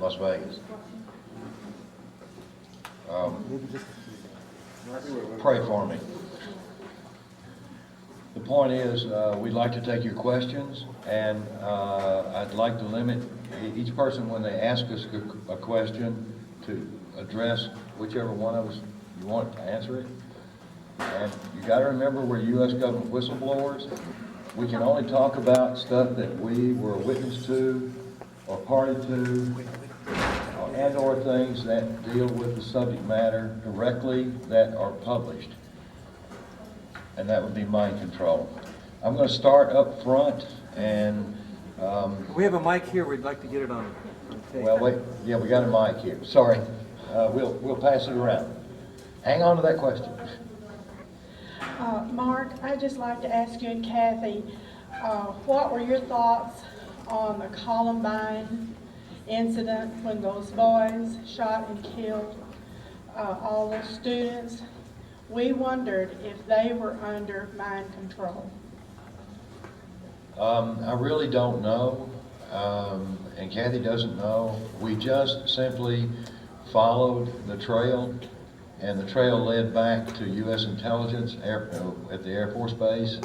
Las Vegas. Pray for me. The point is, we'd like to take your questions, and I'd like to limit each person when they ask us a question to address whichever one of us you want to answer it. And you got to remember, we're U.S. government whistleblowers. We can only talk about stuff that we were a witness to or party to, and or things that deal with the subject matter directly that are published. And that would be mind control. I'm going to start up front, and We have a mic here. We'd like to get it on tape. well, wait, yeah, we got a mic here. Sorry, we'll pass it around. Hang on to that question. Mark, I'd just like to ask you and Kathy, what were your thoughts on the Columbine incident when those boys shot and killed all those students? We wondered if they were under mind control. I really don't know, and Kathy doesn't know. We just simply followed the trail, and the trail led back to U.S. intelligence at the Air Force Base,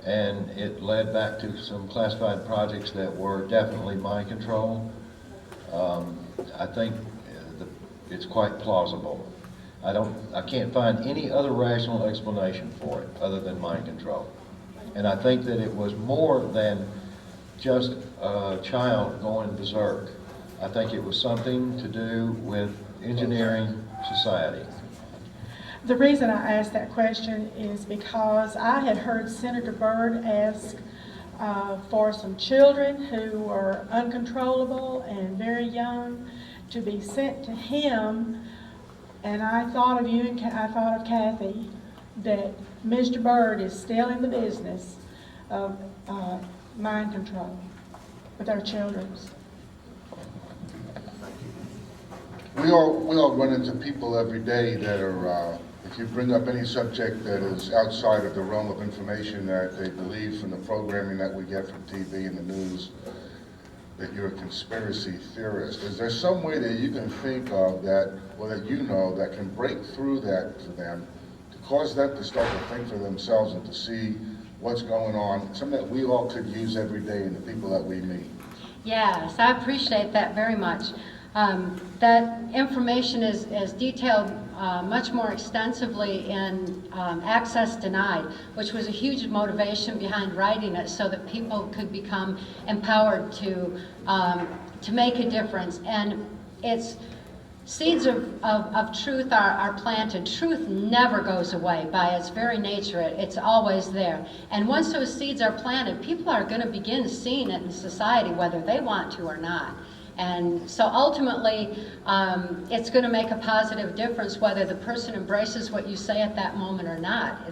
and it led back to some classified projects that were definitely mind control. I think it's quite plausible. I can't find any other rational explanation for it other than mind control. And I think that it was more than just a child going berserk. I think it was something to do with engineering society. The reason I asked that question is because I had heard Senator Byrd ask for some children who were uncontrollable and very young to be sent to him, and I thought of you and I thought of Kathy, that Mr. Byrd is still in the business of mind control with our children. We all run into people every day that are, if you bring up any subject that is outside of the realm of information that they believe from the programming that we get from TV and the news, that you're a conspiracy theorist. Is there some way that you can think of that, or that you know, that can break through that to them, to cause them to start to think for themselves and to see what's going on, something that we all could use every day in the people that we meet? Yes, I appreciate that very much. That information is detailed much more extensively in Access Denied, which was a huge motivation behind writing it so that people could become empowered to make a difference. And it's seeds of truth are planted. Truth never goes away by its very nature. It's always there. And once those seeds are planted, people are going to begin seeing it in society whether they want to or not. And so ultimately, it's going to make a positive difference whether the person embraces what you say at that moment or not.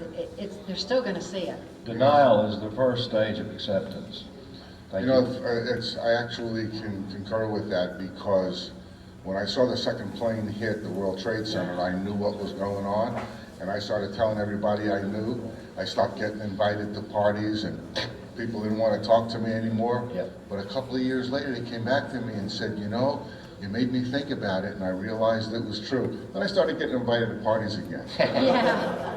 They're still going to see it. Denial is the first stage of acceptance. Thank You know, you. I actually can concur with that, because when I saw the second plane hit the World Trade Center, I knew what was going on, and I started telling everybody I knew. I stopped getting invited to parties, and people didn't want to talk to me anymore. Yep. But a couple of years later, they came back to me and said, you know, you made me think about it, and I realized it was true. Then I started getting invited to parties again. Yeah.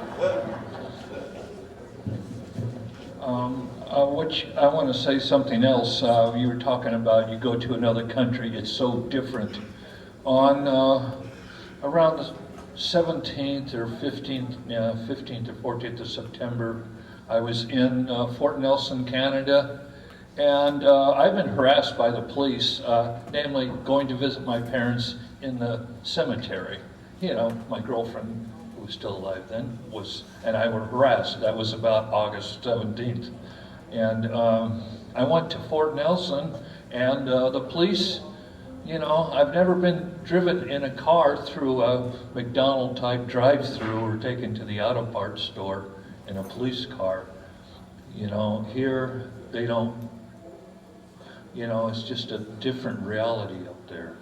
I want to say something else. You were talking about you go to another country, it's so different. On around the 17th or 15th or 14th of September, I was in Fort Nelson, Canada, and I've been harassed by the police, namely going to visit my parents in the cemetery. You know, my girlfriend, who was still alive then, and I were harassed. That was about August 17th. And I went to Fort Nelson, and the police, you know, I've never been driven in a car through a McDonald-type drive-through or taken to the auto parts store in a police car. You know, here they don't, you know, it's just a different reality up there.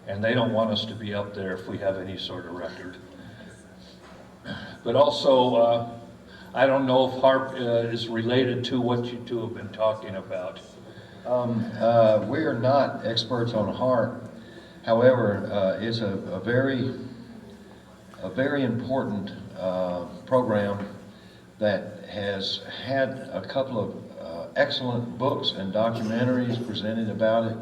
And they don't want us to be up there if we have any sort of record. But also, I don't know if HAARP is related to what you two have been talking about. We are not experts on HARP. However, it's a very important program that has had a couple of excellent books and documentaries presented about it.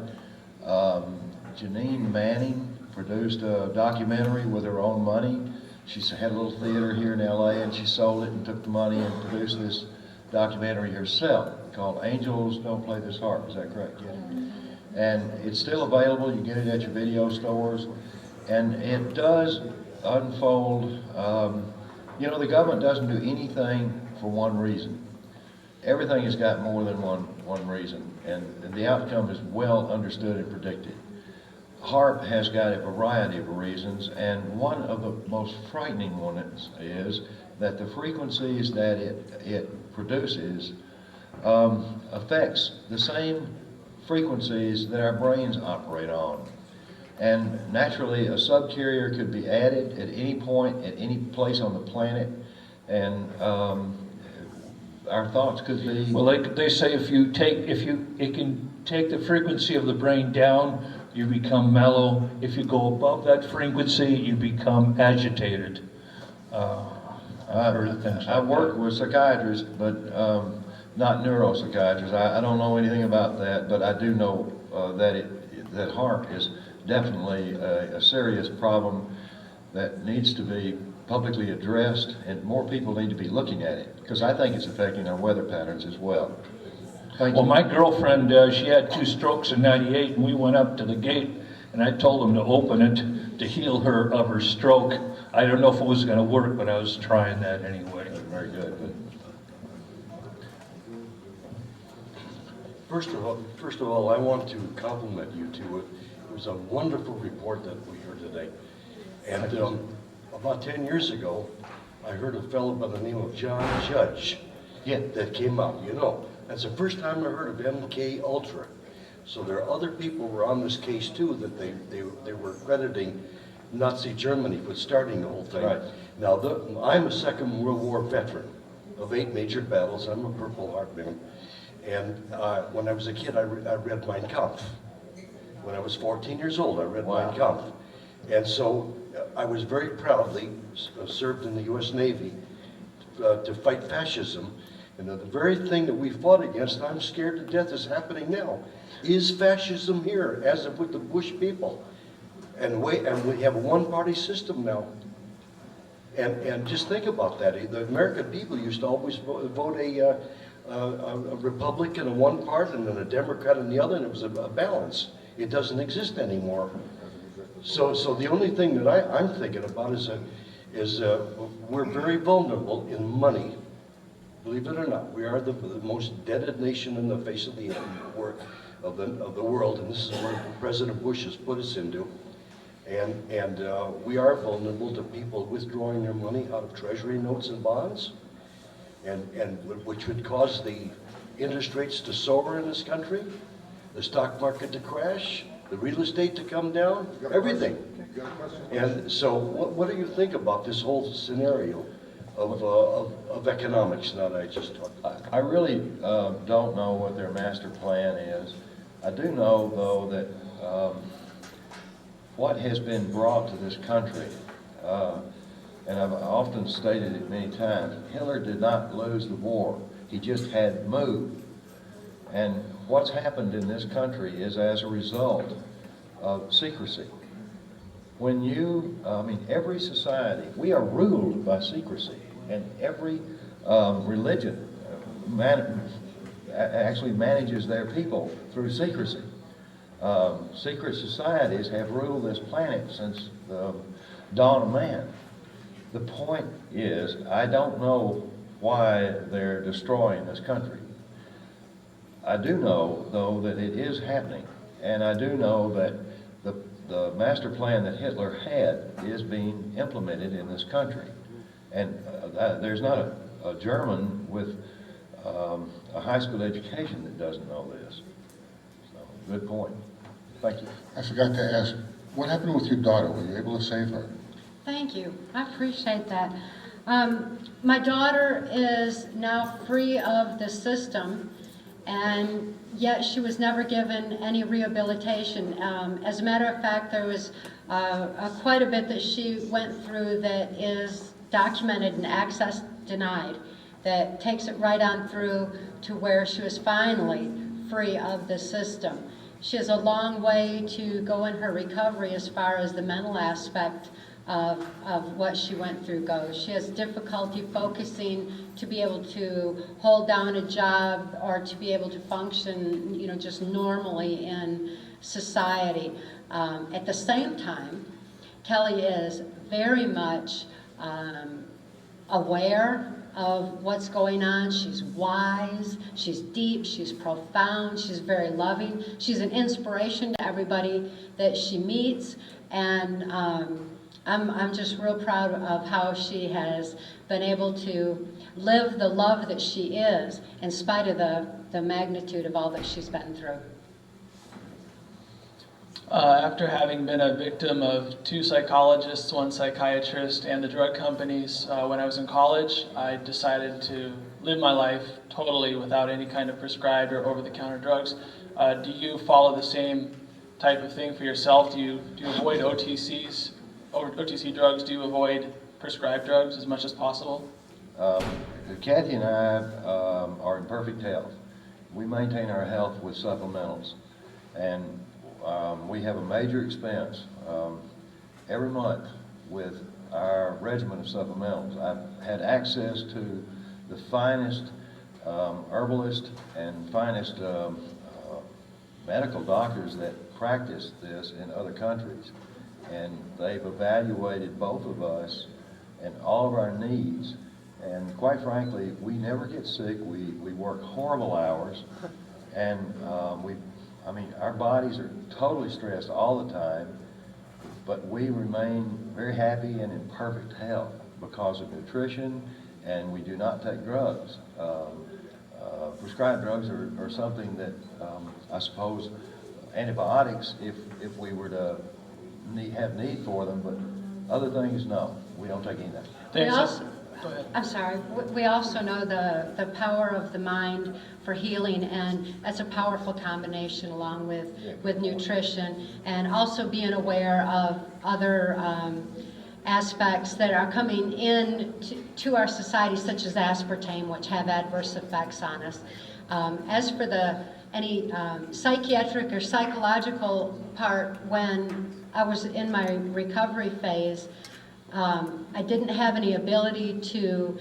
Janine Manning produced a documentary with her own money. She had a little theater here in LA, and she sold it and took the money and produced this documentary herself called Angels Don't Play This Harp. Is that correct? Yeah. And it's still available. You can get it at your video stores. And it does unfold. You know, the government doesn't do anything for one reason. Everything has got more than one reason, and the outcome is well understood and predicted. HARP has got a variety of reasons, and one of the most frightening ones is that the frequencies that it produces affects the same frequencies that our brains operate on. And naturally, a subcarrier could be added at any point, at any place on the planet, and our thoughts could be... Well, they say it can take the frequency of the brain down, you become mellow. If you go above that frequency, you become agitated. I've heard of things like I work with psychiatrists, but not neuropsychiatrists. I don't know anything about that, but I do know that HARP is definitely a serious problem that needs to be publicly addressed, and more people need to be looking at it, because I think it's affecting our weather patterns as well. Thank Well, you. my girlfriend, she had 2 strokes in '98, and we went up to the gate, and I told them to open it to heal her of her stroke. I don't know if it was going to work, but I was trying that anyway. Very good. First of all, I want to compliment you two. It was a wonderful report that we heard today. And about 10 years ago, I heard a fellow by the name of John Judge that came out. You know, that's the first time I heard of MK Ultra. So there are other people who were on this case too that they were crediting Nazi Germany for starting the whole thing. Right. Now, I'm a Second World War veteran of 8 major battles. I'm a Purple Heart man. And when I was a kid, I read Mein Kampf. When I was 14 years old, I read Mein Kampf. And so I was very proudly served in the U.S. Navy to fight fascism. And the very thing that we fought against, I'm scared to death, is happening now, is fascism here, as of with the Bush people. And we have a one-party system now. And just think about that. The American people used to always vote a Republican in one part and then a Democrat in the other, and it was a balance. It doesn't exist anymore. So the only thing that I'm thinking about is we're very vulnerable in money. Believe it or not, we are the most indebted nation in the face of the world, and this is where President Bush has put us into. And we are vulnerable to people withdrawing their money out of treasury notes and bonds, and which would cause the interest rates to soar in this country, the stock market to crash, the real estate to come down, everything. And so what do you think about this whole scenario of economics now that I just talked about? I really don't know what their master plan is. I do know, though, that what has been brought to this country, and I've often stated it many times, Hitler did not lose the war. He just had moved. And what's happened in this country is as a result of secrecy. When every society, we are ruled by secrecy, and every religion actually manages their people through secrecy. Secret societies have ruled this planet since the dawn of man. The point is, I don't know why they're destroying this country. I do know, though, that it is happening, and I do know that the master plan that Hitler had is being implemented in this country. And there's not a German with a high school education that doesn't know this. So, good point. Thank you. I forgot to ask, what happened with your daughter? Were you able to save her? Thank you. I appreciate that. My daughter is now free of the system, and yet she was never given any rehabilitation. As a matter of fact, there was quite a bit that she went through that is documented and access denied, that takes it right on through to where she was finally free of the system. She has a long way to go in her recovery as far as the mental aspect of what she went through goes. She has difficulty focusing to be able to hold down a job or to be able to function, you know, just normally in society. At the same time, Kelly is very much aware of what's going on. She's wise, she's deep, she's profound, she's very loving. She's an inspiration to everybody that she meets, and I'm just real proud of how she has been able to live the love that she is in spite of the magnitude of all that she's been through. After having been a victim of 2 psychologists, 1 psychiatrist, and the drug companies when I was in college, I decided to live my life totally without any kind of prescribed or over-the-counter drugs. Do you follow the same type of thing for yourself? Do you avoid OTCs, OTC drugs? Do you avoid prescribed drugs as much as possible? Kathy and I are in perfect health. We maintain our health with supplementals, and we have a major expense every month with our regimen of supplementals. I've had access to the finest herbalist and finest medical doctors that practice this in other countries, and they've evaluated both of us and all of our needs, and quite frankly, we never get sick. We work horrible hours, and our bodies are totally stressed all the time, but we remain very happy and in perfect health because of nutrition, and we do not take drugs. Prescribed drugs are something that I suppose antibiotics, if we were to have need for them, but other things, no, we don't take anything. Thanks. Go ahead. I'm sorry. We also know the power of the mind for healing, and that's a powerful combination along with nutrition, and also being aware of other aspects that are coming in to our society, such as aspartame, which have adverse effects on us. As for any psychiatric or psychological part, when I was in my recovery phase, I didn't have any ability to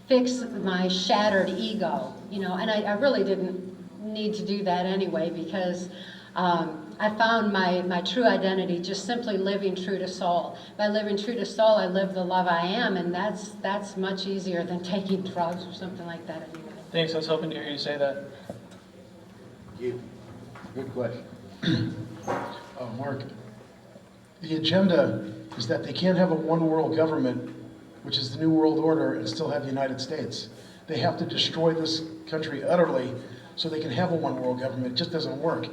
fix my shattered ego, you know, and I really didn't need to do that anyway, because I found my true identity just simply living true to soul. By living true to soul, I live the love I am, and that's much easier than taking drugs or something like that anyway. Thanks. I was hoping to hear you say that. Good question. Mark, the agenda is that they can't have a one world government, which is the New World Order, and still have the United States. They have to destroy this country utterly so they can have a one world government. It just doesn't work.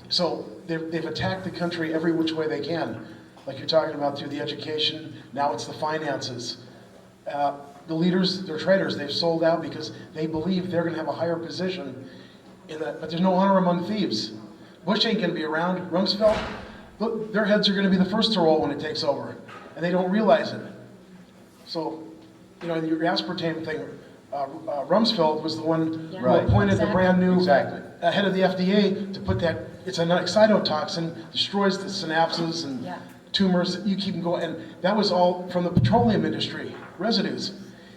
So they've attacked the country every which way they can, like you're talking about through the education. Now it's the finances. The leaders, they're traitors. They've sold out because they believe they're going to have a higher position in that, but there's no honor among thieves. Bush ain't going to be around. Rumsfeld, look, their heads are going to be the first to roll when it takes over, and they don't realize it. So, you know, your aspartame thing, Rumsfeld was the one who appointed the brand new head of the FDA to put that. It's an excitotoxin, destroys the synapses and tumors. You keep them going, and that was all from the petroleum industry residues,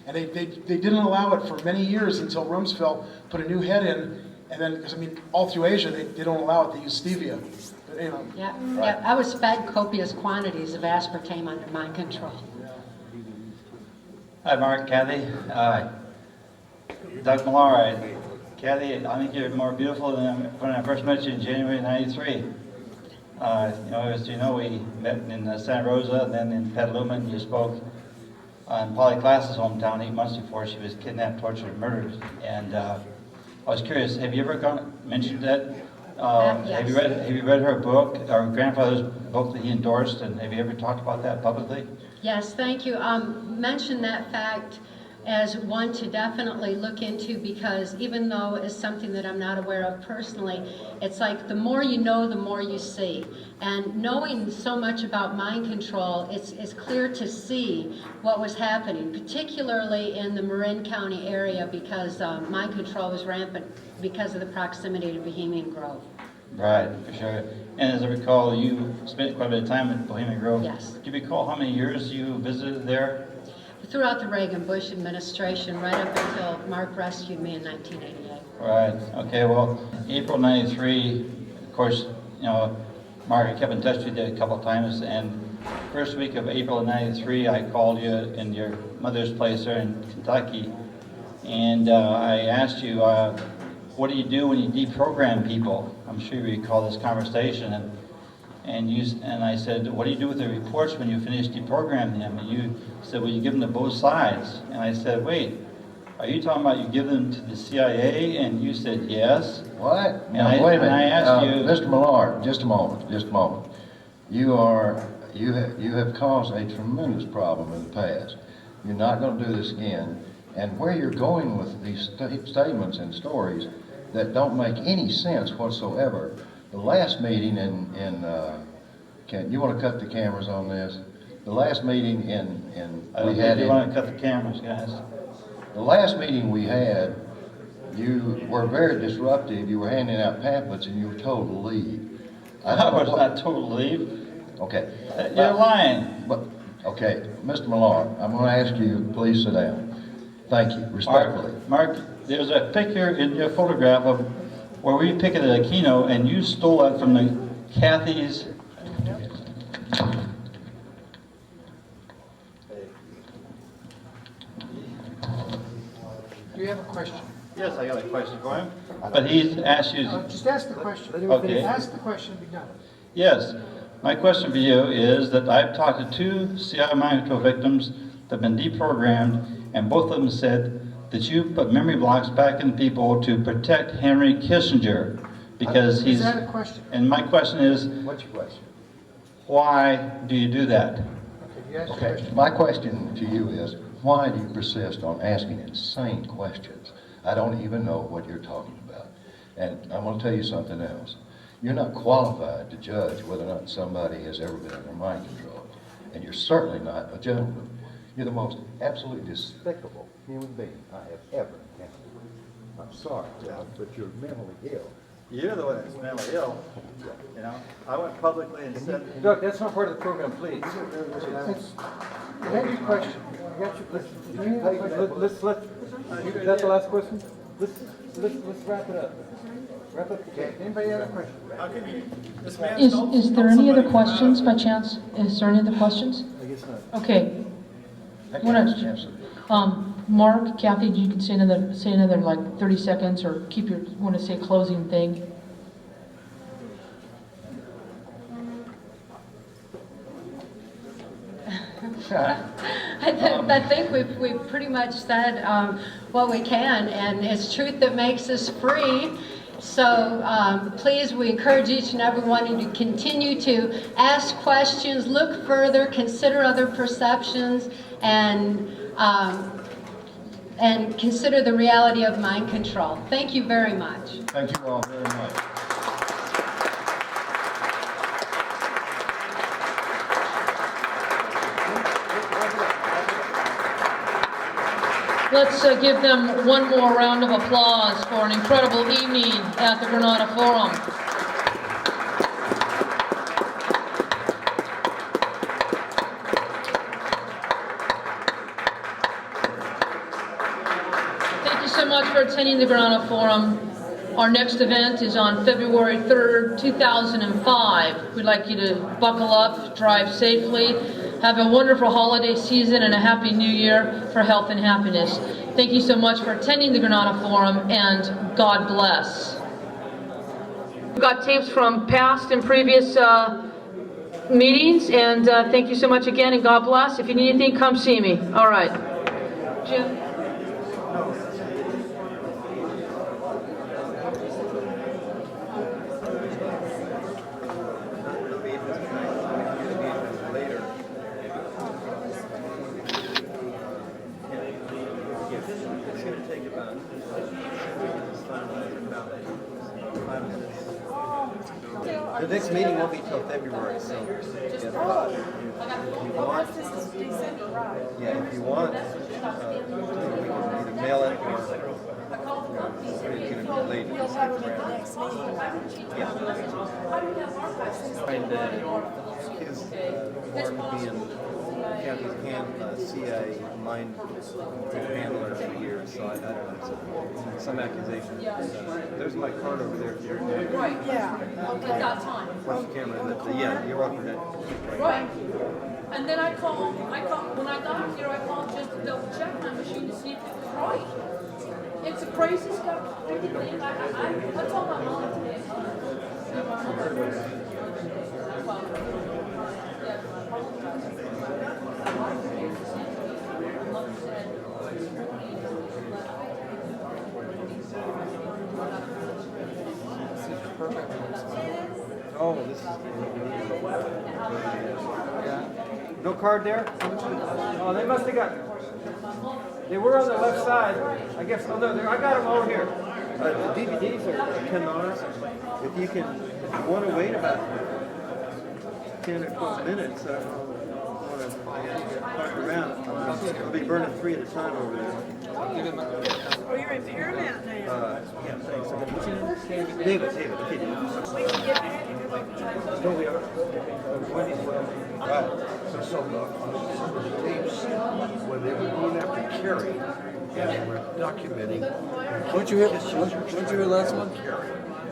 and they didn't allow it for many years until Rumsfeld put a new head in, and then because I mean all through Asia they don't allow it. They use stevia. But, you know, Yeah, I was fed copious quantities of aspartame under mind control. Hi, Mark, Kathy. Doug Millar. Kathy, I think you're more beautiful than when I first met you in January '93. As you know, we met in Santa Rosa, and then in Petaluma, and you spoke on Polly Klaas's hometown 8 months before she was kidnapped, tortured, and murdered. And I was curious, have you ever mentioned that? Yes. Have you read her book, our grandfather's book that he endorsed, and have you ever talked about that publicly? Yes, thank you. Mentioned that fact as one to definitely look into, because even though it's something that I'm not aware of personally, it's like the more you know, the more you see. And knowing so much about mind control, it's clear to see what was happening, particularly in the Marin County area, because mind control was rampant because of the proximity to Bohemian Grove. Right, for sure. And as I recall, you spent quite a bit of time at Bohemian Grove. Yes. Do you recall how many years you visited there? Throughout the Reagan-Bush administration, right up until Mark rescued me in 1988. Right, okay, well, April 93, of course, you know, Mark, I kept in touch with you a couple of times, and first week of April of 93, I called you in your mother's place there in Kentucky, and I asked you, what do you do when you deprogram people? I'm sure you recall this conversation, and I said, what do you do with the reports when you finish deprogramming them? And you said, well, you give them to both sides. And I said, wait, are you talking about you give them to the CIA? And you said, yes. What? And Now, I- wait a minute. and I asked you- Mr. Millard, just a moment. You have caused a tremendous problem in the past. You're not going to do this again. And where you're going with these statements and stories that don't make any sense whatsoever. The last meeting you want to cut the cameras on this? The last meeting I don't think you want to cut the cameras, guys. the last meeting we had, you were very disruptive. You were handing out pamphlets and you were told to leave. I was not told to leave. Okay. You're lying. But, okay, Mr. Millard, I'm going to ask you, please sit down. Thank you, respectfully. Mark, there's a picture in your photograph of where we picketed Aquino, and you stole that from the Kathy's. Do you have a question? Yes, I got a question for him. But he's asked you. Just ask the question. Okay. Ask the question and be done. Yes. My question for you is that I've talked to 2 CI mind control victims that have been deprogrammed, and both of them said that you put memory blocks back in people to protect Henry Kissinger because he's. Is that a question? And my question is, What's your question? why do you do that? Okay, you asked the Okay, question. my question to you is, why do you persist on asking insane questions? I don't even know what you're talking about. And I'm going to tell you something else. You're not qualified to judge whether or not somebody has ever been under mind control. And you're certainly not a gentleman. You're the most absolutely despicable human being I have ever encountered. I'm sorry, John, but you're mentally ill. You're the one that's mentally ill, you know? I went publicly and said, Doug, that's not part of the program, please. You had your question. You got your question. Is that the last question? Let's wrap it up. Wrap up. Anybody have a question? how can you, this man Is there any other questions by chance? Is there any other questions? I guess not. Okay, That What counts, else? absolutely. Mark, Kathy, you can say another like 30 seconds or want to say closing thing. I think we've pretty much said what we can, and it's truth that makes us free. So please, we encourage each and every one of you to continue to ask questions, look further, consider other perceptions, and consider the reality of mind control. Thank you very much. Thank you all very much. Let's give them one more round of applause for an incredible evening at the Granada Forum. Thank you so much for attending the Granada Forum. Our next event is on February 3rd, 2005. We'd like you to buckle up, drive safely, have a wonderful holiday season, and a happy new year for health and happiness. Thank you so much for attending the Granada Forum, and God bless. We've got tapes from past and previous meetings, and thank you so much again, and God bless. If you need anything, come see me. All right. Jim? done. It's finalized in about 5 minutes. The next meeting won't be till February, so if you want, yeah, if you want, we can either mail it or get it delayed. Yeah. And his Mark being Kathy's CIA mind handler for years, so I don't know, some accusation. There's my card over there if you're Right, yeah. Okay, got time. watch the camera. Yeah, you're welcome to. Right. And then I called, when I got here, I called just to double check my machine to see if it was right. It's the craziest stuff. Everything. I told my mom today. Oh, this is. Yeah. No card there? Oh, they must have got. They were on the left side. I guess. Oh no, I got them over here. The DVDs are $10. If you want to wait about 10 or 12 minutes, I want to park around. I'll be burning 3 at a time over there. Oh, you're in Paramount now. Yeah, thanks. David, okay. We can get back if you're like No, we are. Wendy's Right. So some of the tapes, when they were going after Kerry, and they were documenting. Weren't you here last month?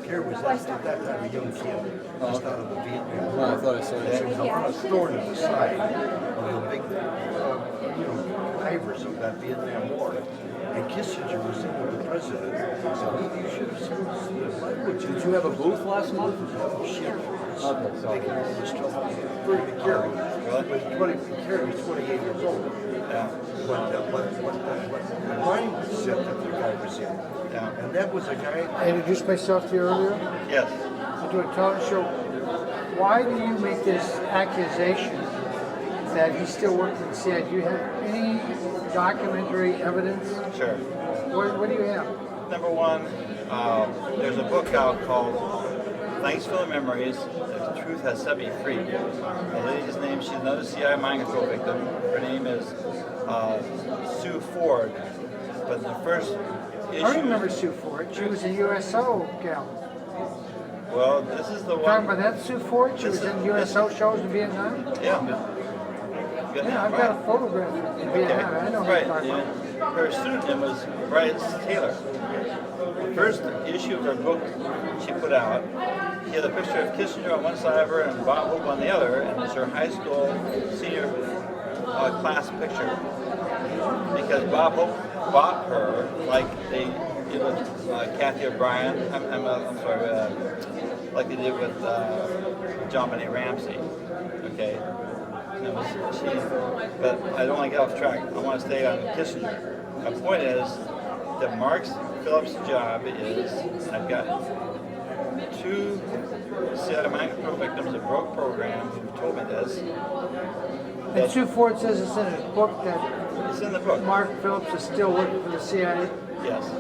Kerry was at that time a young kid, just out of the Vietnam War. Oh, I thought I saw you. And on a thorn in the side of the big, divers of that Vietnam War. And Kissinger was in with the president, so you should have seen the language. Did you have a booth last month? Shit. Making all this stuff. Very big Kerry. Kerry was 28 years old. What the mindset that the guy was in. And that was a guy. I introduced myself to you earlier. Yes. I do a talk show. Why do you make this accusation that he's still working in the CIA? Do you have any documentary evidence? Sure. What do you have? Number one, there's a book out called Thanks for the Memories, The Truth Has Set Me Free. The lady's name, she's another CIA mind control victim. Her name is Sue Ford. But the first issue... I remember Sue Ford. She was a USO gal. Well, this is the one... Talking about that Sue Ford? She was in USO shows in Vietnam? Yeah. Yeah, I've got a photograph in Vietnam. I know Right. what you're talking about. Yeah. Her pseudonym was Bryce Taylor. The first issue of her book she put out, she had a picture of Kissinger on one side of her and Bob Hope on the other, and it's her high school senior class picture. Because Bob Hope bought her, like they did with Kathy O'Brien, I'm sorry, like they did with John Benet Ramsey. Okay? But I don't want to get off track. I want to stay on Kissinger. My point is that Mark Phillips' job is, I've got 2 CIA mind control victims of broke programs who told me this. And Sue Ford says it's in a book that It's in the book. Mark Phillips is still working for the CIA. Yes.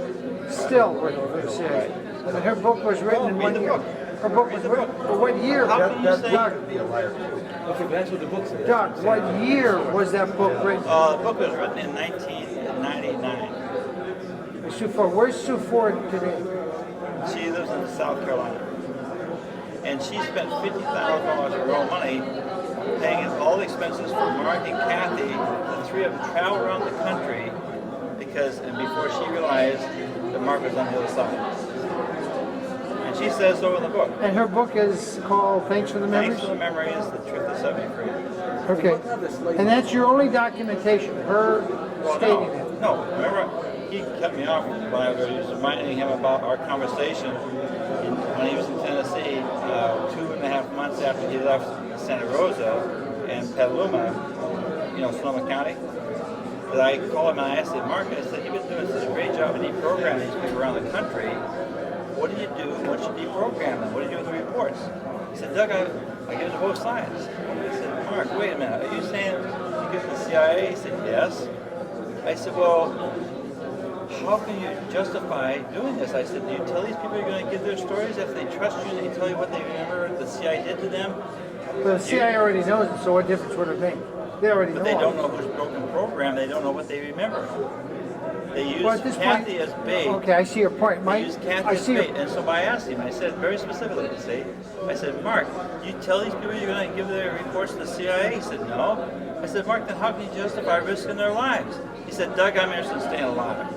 Still working for the CIA. But her book was written in 1 year. Her book was written for what year? How can you say... Doug, Be a liar too. Okay, but that's what the book says. Doug, what year was that book written? The book was written in 1999. Sue Ford. Where's Sue Ford today? She lives in South Carolina. And she spent $50,000 of her own money paying all the expenses for Mark and Kathy. The 3 of them traveled around the country and before she realized that Mark was on the other side. And she says so in the book. And her book is called Thanks for the Memories? Thanks for the Memories, The Truth Has Set Me Free. Okay. And that's your only documentation, her stating it? No, remember, he cut me off when I was reminding him about our conversation when he was in Tennessee 2.5 months after he left Santa Rosa and Petaluma, Sonoma County. That I called him and I asked him, Mark, I said, you've been doing such a great job of deprogramming these people around the country. What do you do once you deprogram them? What do you do with the reports? He said, Doug, I give it to both sides. I said, Mark, wait a minute, are you saying you give it to the CIA? He said, yes. I said, well, how can you justify doing this? I said, do you tell these people you're going to give their stories if they trust you and they tell you what they remember the CIA did to them? But the CIA already knows it, so what difference would it make? They already know. But they don't know who's broken program. They don't know what they remember. They use Well, at this Kathy point, as bait. okay, I see your point. They use Kathy as bait. And so I asked him, I said very specifically, I said, Mark, you tell these people you're going to give their reports to the CIA? He said, no. I said, Mark, then how can you justify risking their lives? He said, Doug, I'm interested in staying alive.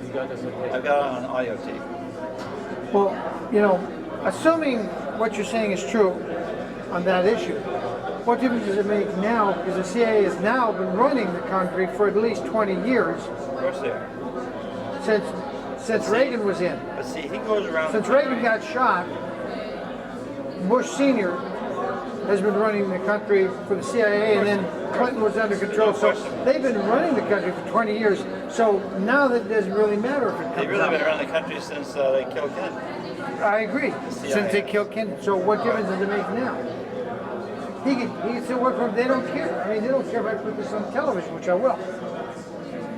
You got this okay? I've got it on audio tape. Well, you know, assuming what you're saying is true on that issue, what difference does it make now? Because the CIA has now been running the country for at least 20 years. Of course they are. Since Reagan was in. But see, he goes around. Since Reagan got shot, Bush Sr. has been running the country for the CIA, and then Clinton was under control. So they've been running the country for 20 years. So now that doesn't really matter if it comes They've really out. been around the country since they killed Kennedy. I agree. Since they killed Kennedy. So what difference does it make now? He can still work for them. They don't care. I mean, they don't care if I put this on television, which I will.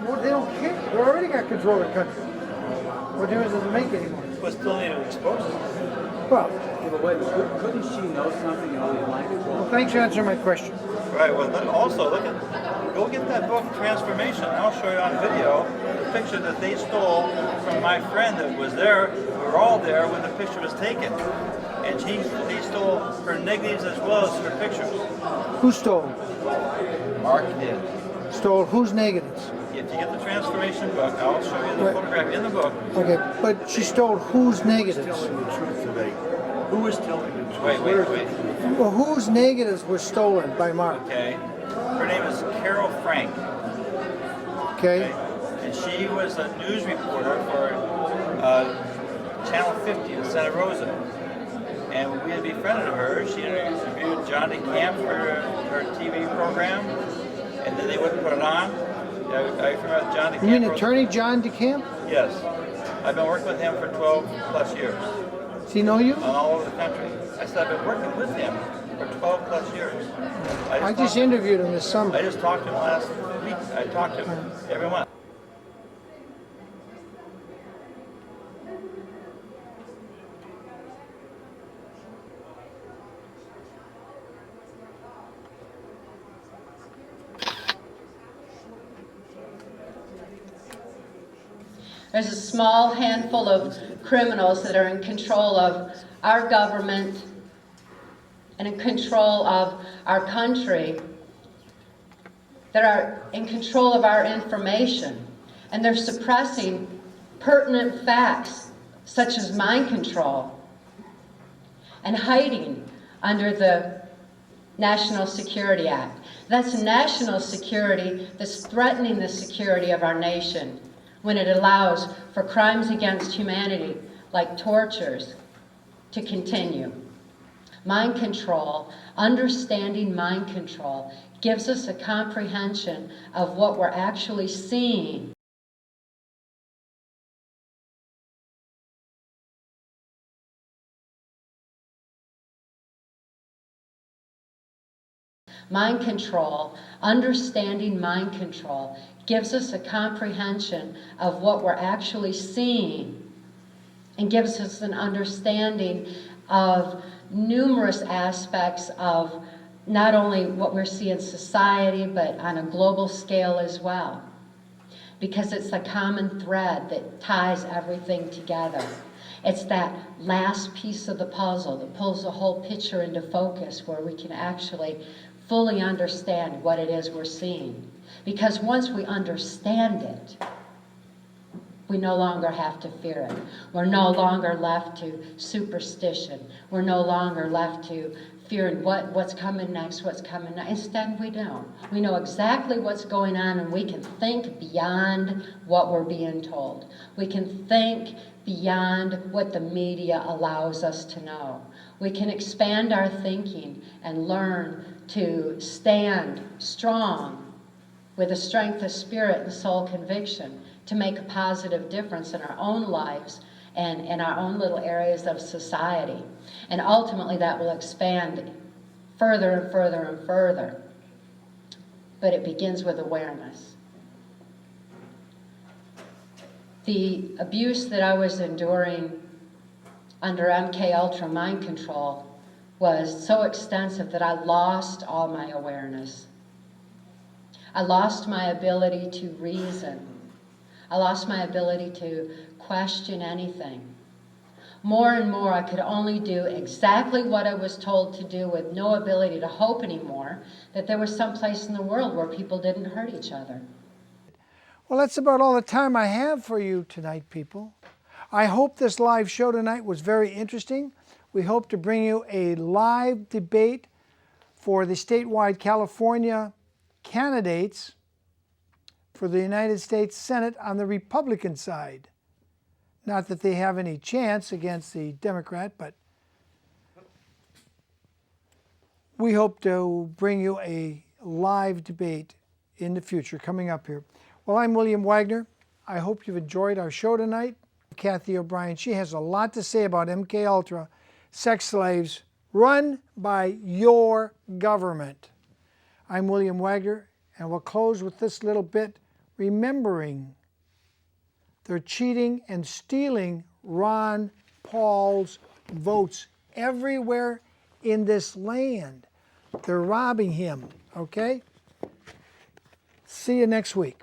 Well, they don't care. They already got control of the country. What difference does it make anymore? But still need to expose it. Well, Yeah, but wait, couldn't she know something and only mind control? well, thanks for answering my question. Right, well, then also, go get that book, Transformation. I'll show you on video the picture that they stole from my friend that was there. We were all there when the picture was taken. And they stole her negatives as well as her pictures. Who stole? Mark did. Stole whose negatives? If you get the Transformation book, I'll show you the Right. photograph in the book. Okay, but she stole whose negatives? Telling the truth today. Who is telling the truth? Wait. Well, whose negatives were stolen by Mark? Okay. Her name is Carol Frank. Okay. And she was a news reporter for Channel 50 in Santa Rosa. And we had befriended her. She interviewed John DeCamp for her TV program. And then they wouldn't put it on. Are you familiar with John DeCamp? You mean Attorney John DeCamp? Yes. I've been working with him for 12 plus years. Does he know you? All over the country. I said I've been working with him for 12 plus years. I just interviewed him this summer. I just talked to him last week. I talked to him every month. There's a small handful of criminals that are in control of our government and in control of our country, that are in control of our information, and they're suppressing pertinent facts such as mind control and hiding under the National Security Act. That's national security that's threatening the security of our nation when it allows for crimes against humanity like tortures to continue. Mind control, understanding mind control, gives us a comprehension of what we're actually seeing. Mind control, understanding mind control, gives us a comprehension of what we're actually seeing and gives us an understanding of numerous aspects of not only what we're seeing in society, but on a global scale as well. Because it's the common thread that ties everything together. It's that last piece of the puzzle that pulls the whole picture into focus where we can actually fully understand what it is we're seeing. Because once we understand it, we no longer have to fear it. We're no longer left to superstition. We're no longer left to fearing what's coming next, what's coming next. Instead, we don't. We know exactly what's going on, and we can think beyond what we're being told. We can think beyond what the media allows us to know. We can expand our thinking and learn to stand strong with a strength of spirit and soul conviction to make a positive difference in our own lives and in our own little areas of society. And ultimately that will expand further and further and further. But it begins with awareness. The abuse that I was enduring under MKUltra mind control was so extensive that I lost all my awareness. I lost my ability to reason. I lost my ability to question anything. More and more, I could only do exactly what I was told to do with no ability to hope anymore, that there was some place in the world where people didn't hurt each other. Well, that's about all the time I have for you tonight, people. I hope this live show tonight was very interesting. We hope to bring you a live debate for the statewide California candidates for the United States Senate on the Republican side. Not that they have any chance against the Democrat, but we hope to bring you a live debate in the future coming up here. Well, I'm William Wagner. I hope you've enjoyed our show tonight. Cathy O'Brien, she has a lot to say about MKUltra, sex slaves run by your government. I'm William Wagner, and we'll close with this little bit, remembering they're cheating and stealing Ron Paul's votes everywhere in this land. They're robbing him, okay? See you next week.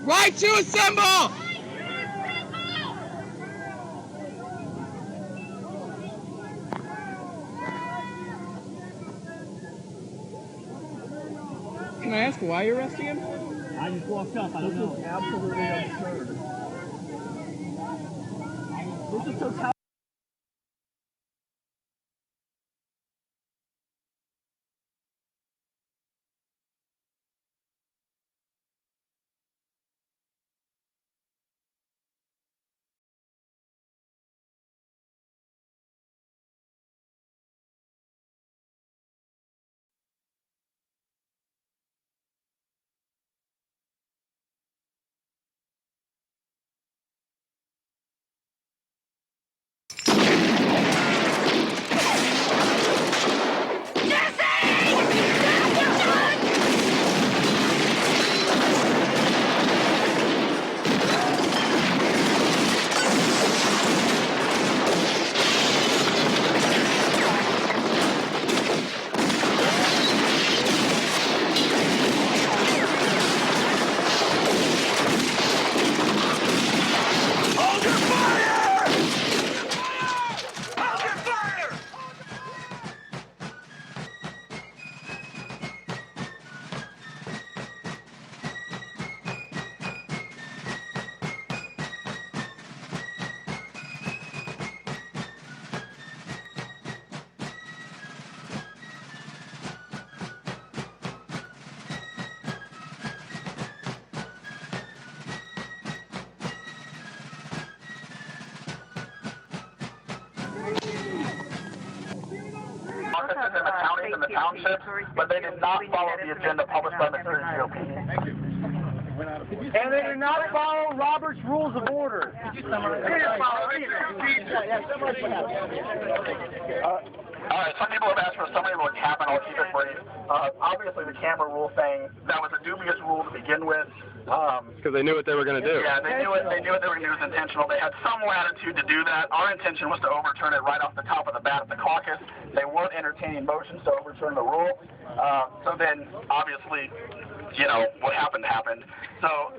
Right to assemble! Can I ask why you're arresting him? I just walked up, I don't know. This is absolutely absurd. This is so offices in the counties and the townships, but they did not follow the agenda published by the GOP. Thank you. And they did not follow Robert's Rules of Order. All right, some people have asked for a summary of what happened. I'll keep it brief. Obviously, the camera rule saying that was a dubious rule to begin with. Because they knew what they were going to do. Yeah, they knew it. They knew it. They were was intentional. They had some latitude to do that. Our intention was to overturn it right off the top of the bat at the caucus. They weren't entertaining motions to overturn the rule. So then, obviously, you know, what happened happened. So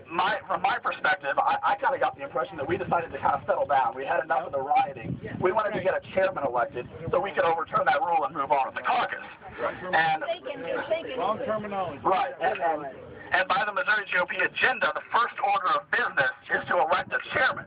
from my perspective, I kind of got the impression that we decided to kind of settle down. We had enough of the rioting. We wanted to get a chairman elected so we could overturn that rule and move on with the caucus. And Wrong terminology. right, and by the Missouri GOP agenda, the first order of business is to elect a chairman.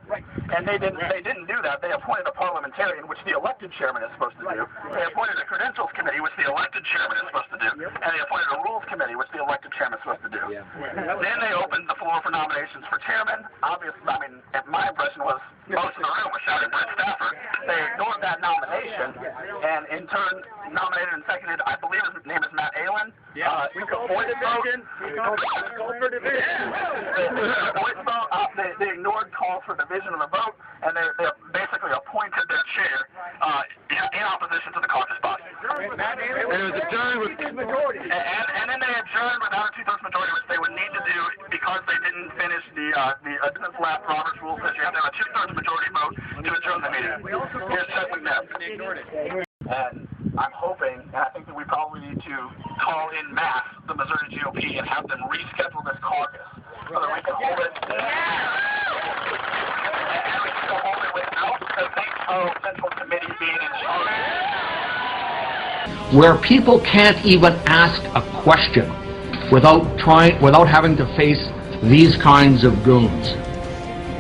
And they didn't do that. They appointed a parliamentarian, which the elected chairman is supposed to do. They appointed a credentials committee, which the elected chairman is supposed to do. And they appointed a rules committee, which the elected chairman is supposed to do. Then they opened the floor for nominations for chairman. Obviously, I mean, my impression was most of the room was shouting Brett Stafford. They ignored that nomination and in turn nominated and seconded, I believe his name is Matt Allen. We call for division. We call for division. They ignored calls for division of the vote, and they basically appointed their chair in opposition to the caucus body. And it was adjourned with majority. And then they adjourned without a two-thirds majority, which they would need to do because they didn't finish the attendance lap. Robert's rule says you have to have a two-thirds majority vote to adjourn the meeting. Here's Chuck McNabb. And I'm hoping, and I think that we probably need to call in mass the Missouri GOP and have them reschedule this caucus so that we can hold it. And we can hold it without the NATO Central Committee being in charge. Where people can't even ask a question without having to face these kinds of goons.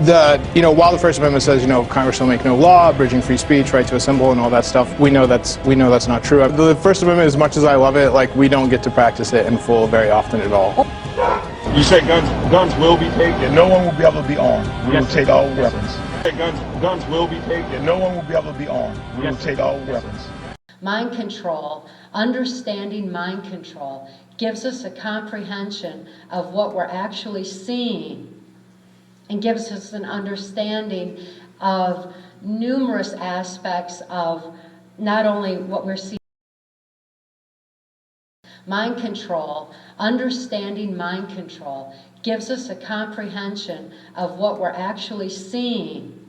While the First Amendment says, Congress shall make no law, abridging free speech, right to assemble, and all that stuff, we know that's not true. The First Amendment, as much as I love it, we don't get to practice it in full very often at all. You say guns will be taken. No one will be able to be armed. We will take all weapons. Guns will be taken. No one will be able to be armed. We will take all weapons. Mind control, understanding mind control, gives us a comprehension of what we're actually seeing and gives us an understanding of numerous aspects of not only what we're seeing. Mind control, understanding mind control, gives us a comprehension of what we're actually seeing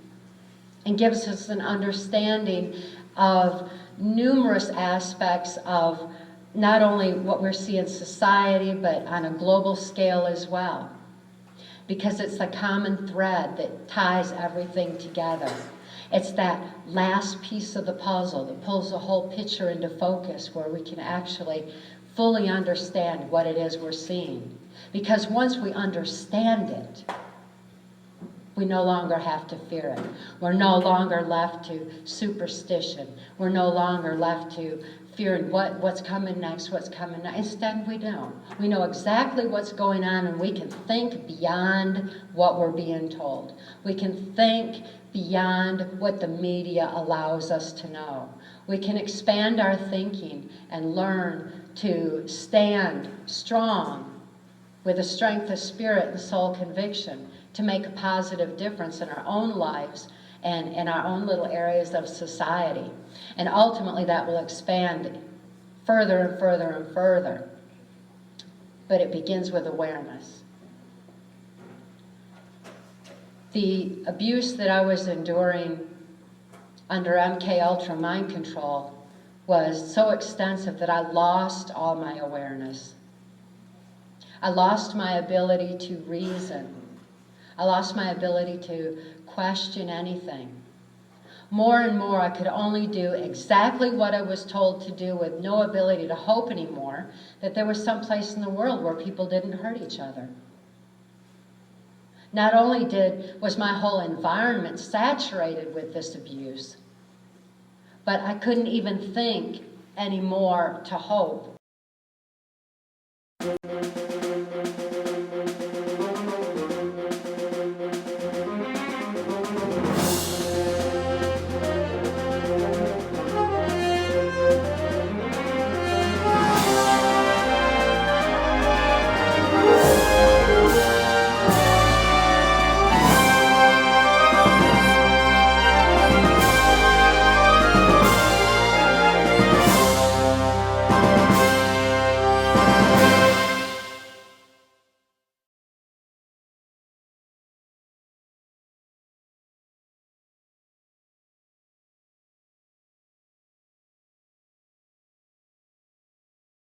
and gives us an understanding of numerous aspects of not only what we're seeing in society, but on a global scale as well. Because it's the common thread that ties everything together. It's that last piece of the puzzle that pulls the whole picture into focus where we can actually fully understand what it is we're seeing. Because once we understand it, we no longer have to fear it. We're no longer left to superstition. We're no longer left to fearing what's coming next, what's coming next. Instead, we don't. We know exactly what's going on, and we can think beyond what we're being told. We can think beyond what the media allows us to know. We can expand our thinking and learn to stand strong with a strength of spirit and soul conviction to make a positive difference in our own lives and in our own little areas of society. And ultimately that will expand further and further and further. But it begins with awareness. The abuse that I was enduring under MK Ultra mind control was so extensive that I lost all my awareness. I lost my ability to reason. I lost my ability to question anything. More and more, I could only do exactly what I was told to do with no ability to hope anymore that there was some place in the world where people didn't hurt each other. Not only was my whole environment saturated with this abuse, but I couldn't even think anymore to hope